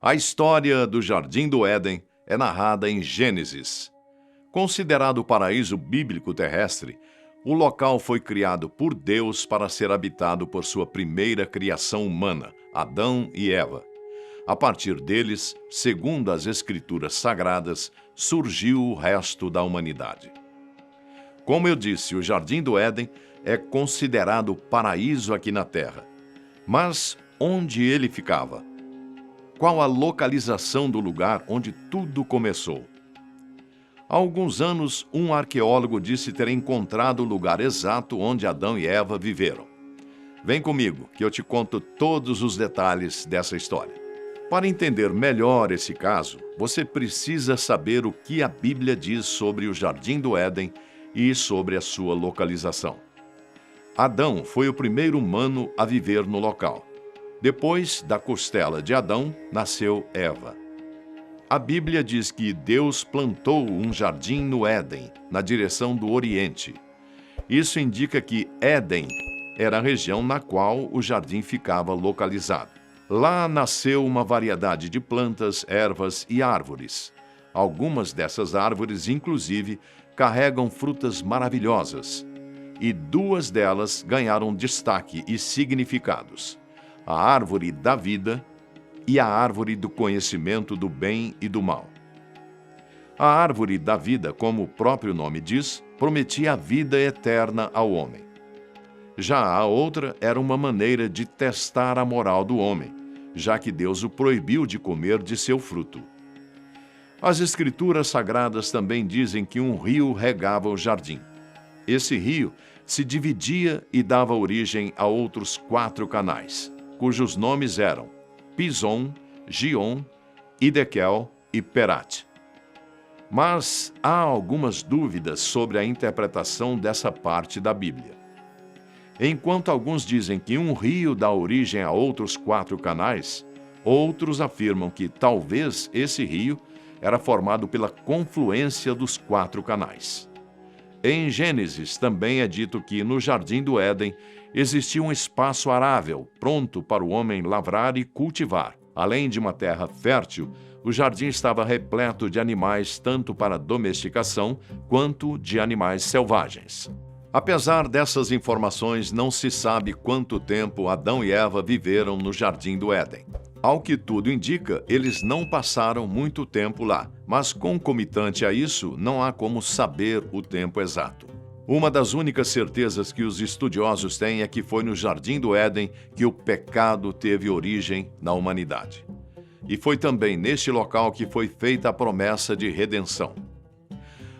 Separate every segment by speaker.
Speaker 1: A história do Jardim do Éden é narrada em Gênesis. Considerado o paraíso bíblico terrestre, o local foi criado por Deus para ser habitado por sua primeira criação humana, Adão e Eva. A partir deles, segundo as Escrituras Sagradas, surgiu o resto da humanidade. Como eu disse, o Jardim do Éden é considerado o paraíso aqui na Terra. Mas onde ele ficava? Qual a localização do lugar onde tudo começou? Há alguns anos, um arqueólogo disse ter encontrado o lugar exato onde Adão e Eva viveram. Vem comigo, que eu te conto todos os detalhes dessa história. Para entender melhor esse caso, você precisa saber o que a Bíblia diz sobre o Jardim do Éden e sobre a sua localização. Adão foi o primeiro humano a viver no local. Depois da costela de Adão, nasceu Eva. A Bíblia diz que Deus plantou um jardim no Éden, na direção do Oriente. Isso indica que Éden era a região na qual o jardim ficava localizado. Lá nasceu uma variedade de plantas, ervas e árvores. Algumas dessas árvores, inclusive, carregam frutas maravilhosas. E duas delas ganharam destaque e significados: a árvore da vida e a árvore do conhecimento do bem e do mal. A árvore da vida, como o próprio nome diz, prometia a vida eterna ao homem. Já a outra era uma maneira de testar a moral do homem, já que Deus o proibiu de comer de seu fruto. As Escrituras Sagradas também dizem que um rio regava o jardim. Esse rio se dividia e dava origem a outros 4 canais, cujos nomes eram Pison, Gion, Idequel e Perat. Mas há algumas dúvidas sobre a interpretação dessa parte da Bíblia. Enquanto alguns dizem que um rio dá origem a outros 4 canais, outros afirmam que talvez esse rio era formado pela confluência dos 4 canais. Em Gênesis também é dito que no Jardim do Éden existia um espaço arável, pronto para o homem lavrar e cultivar. Além de uma terra fértil, o jardim estava repleto de animais tanto para domesticação quanto de animais selvagens. Apesar dessas informações, não se sabe quanto tempo Adão e Eva viveram no Jardim do Éden. Ao que tudo indica, eles não passaram muito tempo lá, mas concomitante a isso, não há como saber o tempo exato. Uma das únicas certezas que os estudiosos têm é que foi no Jardim do Éden que o pecado teve origem na humanidade. E foi também neste local que foi feita a promessa de redenção.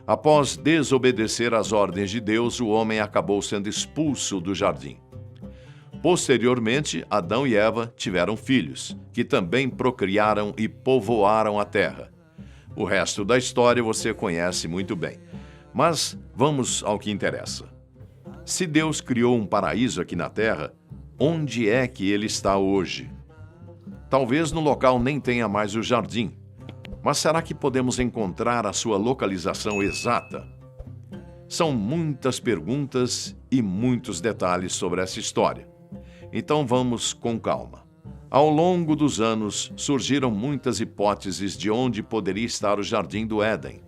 Speaker 1: Após desobedecer às ordens de Deus, o homem acabou sendo expulso do jardim. Posteriormente, Adão e Eva tiveram filhos, que também procriaram e povoaram a terra. O resto da história você conhece muito bem. Mas vamos ao que interessa. Se Deus criou um paraíso aqui na terra, onde é que ele está hoje? Talvez no local nem tenha mais o jardim. Mas será que podemos encontrar a sua localização exata? São muitas perguntas e muitos detalhes sobre essa história. Então vamos com calma. Ao longo dos anos, surgiram muitas hipóteses de onde poderia estar o Jardim do Éden.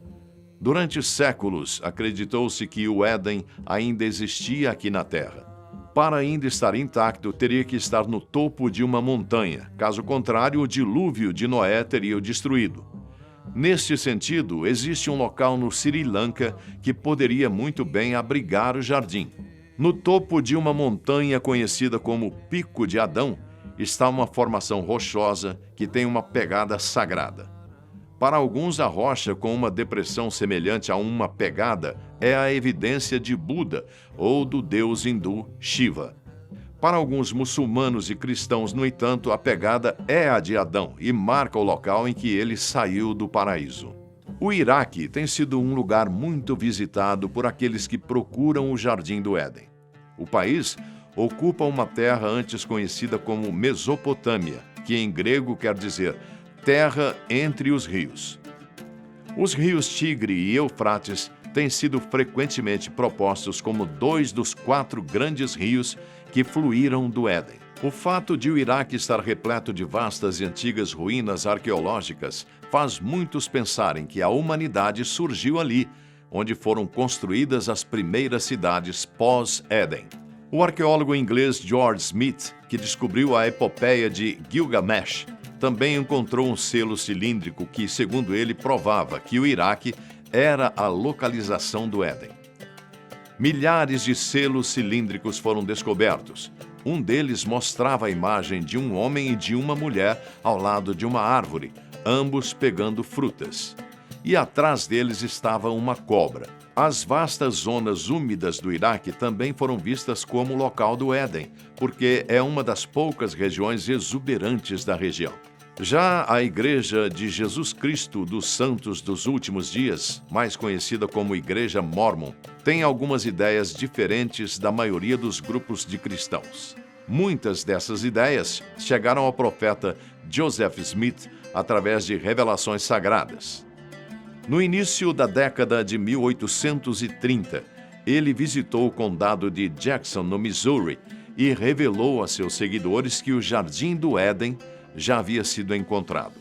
Speaker 1: Durante séculos, acreditou-se que o Éden ainda existia aqui na Terra. Para ainda estar intacto, teria que estar no topo de uma montanha. Caso contrário, o dilúvio de Noé teria o destruído. Neste sentido, existe um local no Sri Lanka que poderia muito bem abrigar o jardim. No topo de uma montanha conhecida como Pico de Adão, está uma formação rochosa que tem uma pegada sagrada. Para alguns, a rocha com uma depressão semelhante a uma pegada é a evidência de Buda ou do deus hindu Shiva. Para alguns muçulmanos e cristãos, no entanto, a pegada é a de Adão e marca o local em que ele saiu do paraíso. O Iraque tem sido um lugar muito visitado por aqueles que procuram o Jardim do Éden. O país ocupa uma terra antes conhecida como Mesopotâmia, que em grego quer dizer terra entre os rios. Os rios Tigre e Eufrates têm sido frequentemente propostos como 2 dos 4 grandes rios que fluíram do Éden. O fato de o Iraque estar repleto de vastas e antigas ruínas arqueológicas faz muitos pensarem que a humanidade surgiu ali, onde foram construídas as primeiras cidades pós-Éden. O arqueólogo inglês George Smith, que descobriu a epopeia de Gilgamesh, também encontrou um selo cilíndrico que, segundo ele, provava que o Iraque era a localização do Éden. Milhares de selos cilíndricos foram descobertos. Um deles mostrava a imagem de um homem e de uma mulher ao lado de uma árvore, ambos pegando frutas. E atrás deles estava uma cobra. As vastas zonas úmidas do Iraque também foram vistas como o local do Éden, porque é uma das poucas regiões exuberantes da região. Já a Igreja de Jesus Cristo dos Santos dos Últimos Dias, mais conhecida como Igreja Mórmon, tem algumas ideias diferentes da maioria dos grupos de cristãos. Muitas dessas ideias chegaram ao profeta Joseph Smith através de revelações sagradas. No início da década de 1830, ele visitou o condado de Jackson, no Missouri, e revelou a seus seguidores que o Jardim do Éden já havia sido encontrado.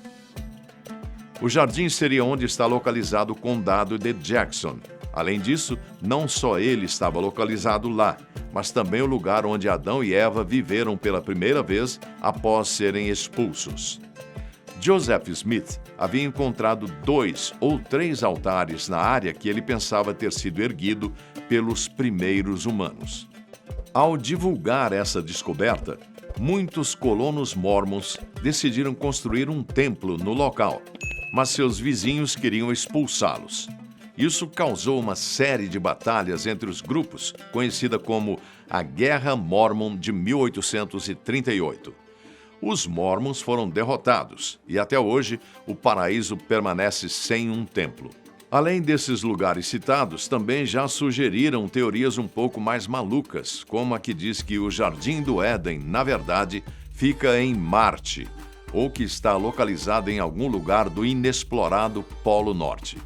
Speaker 1: O jardim seria onde está localizado o condado de Jackson. Além disso, não só ele estava localizado lá, mas também o lugar onde Adão e Eva viveram pela primeira vez após serem expulsos. Joseph Smith havia encontrado 2 ou 3 altares na área que ele pensava ter sido erguido pelos primeiros humanos. Ao divulgar essa descoberta, muitos colonos mórmons decidiram construir um templo no local, mas seus vizinhos queriam expulsá-los. Isso causou uma série de batalhas entre os grupos, conhecida como a Guerra Mórmon de 1838. Os mórmons foram derrotados e até hoje o paraíso permanece sem um templo. Além desses lugares citados, também já sugeriram teorias um pouco mais malucas, como a que diz que o Jardim do Éden, na verdade, fica em Marte, ou que está localizado em algum lugar do inexplorado Polo Norte.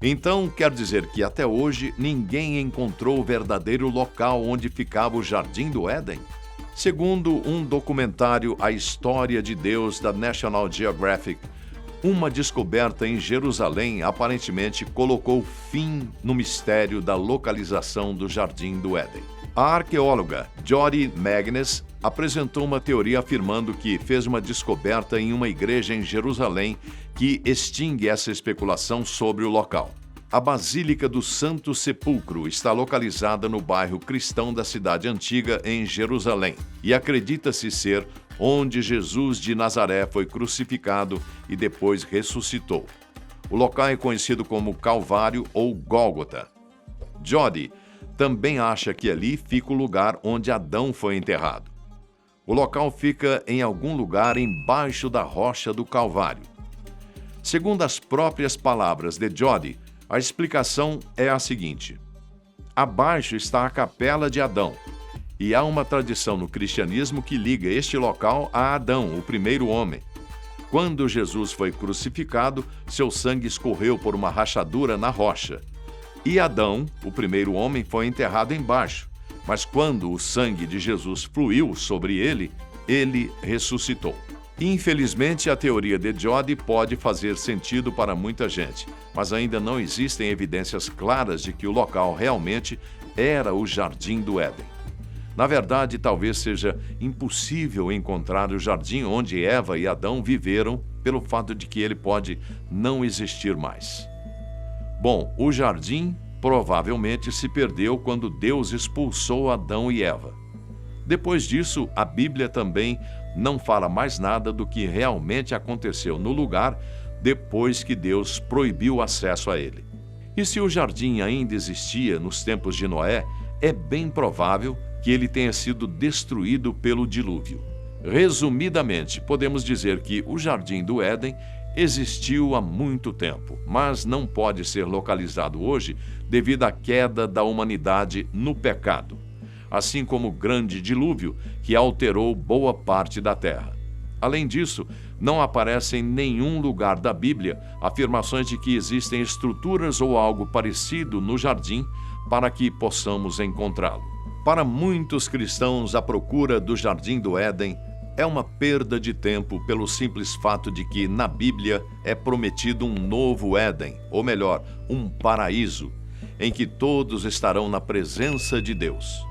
Speaker 1: Então, quer dizer que até hoje ninguém encontrou o verdadeiro local onde ficava o Jardim do Éden? Segundo um documentário A História de Deus da National Geographic, uma descoberta em Jerusalém aparentemente colocou fim no mistério da localização do Jardim do Éden. A arqueóloga Jody Magness apresentou uma teoria afirmando que fez uma descoberta em uma igreja em Jerusalém que extingue essa especulação sobre o local. A Basílica do Santo Sepulcro está localizada no bairro cristão da cidade antiga em Jerusalém e acredita-se ser onde Jesus de Nazaré foi crucificado e depois ressuscitou. O local é conhecido como Calvário ou Gólgota. Jody também acha que ali fica o lugar onde Adão foi enterrado. O local fica em algum lugar embaixo da rocha do Calvário. Segundo as próprias palavras de Jody, a explicação é a seguinte: abaixo está a capela de Adão, e há uma tradição no cristianismo que liga este local a Adão, o primeiro homem. Quando Jesus foi crucificado, seu sangue escorreu por uma rachadura na rocha. E Adão, o primeiro homem, foi enterrado embaixo, mas quando o sangue de Jesus fluiu sobre ele, ele ressuscitou. Infelizmente, a teoria de Jody pode fazer sentido para muita gente, mas ainda não existem evidências claras de que o local realmente era o Jardim do Éden. Na verdade, talvez seja impossível encontrar o jardim onde Eva e Adão viveram, pelo fato de que ele pode não existir mais. Bom, o jardim provavelmente se perdeu quando Deus expulsou Adão e Eva. Depois disso, a Bíblia também não fala mais nada do que realmente aconteceu no lugar depois que Deus proibiu o acesso a ele. E se o jardim ainda existia nos tempos de Noé, é bem provável que ele tenha sido destruído pelo dilúvio. Resumidamente, podemos dizer que o Jardim do Éden existiu há muito tempo, mas não pode ser localizado hoje devido à queda da humanidade no pecado, assim como o grande dilúvio que alterou boa parte da terra. Além disso, não aparece em nenhum lugar da Bíblia afirmações de que existem estruturas ou algo parecido no jardim para que possamos encontrá-lo. Para muitos cristãos, a procura do Jardim do Éden é uma perda de tempo pelo simples fato de que, na Bíblia, é prometido um novo Éden, ou melhor, um paraíso, em que todos estarão na presença de Deus.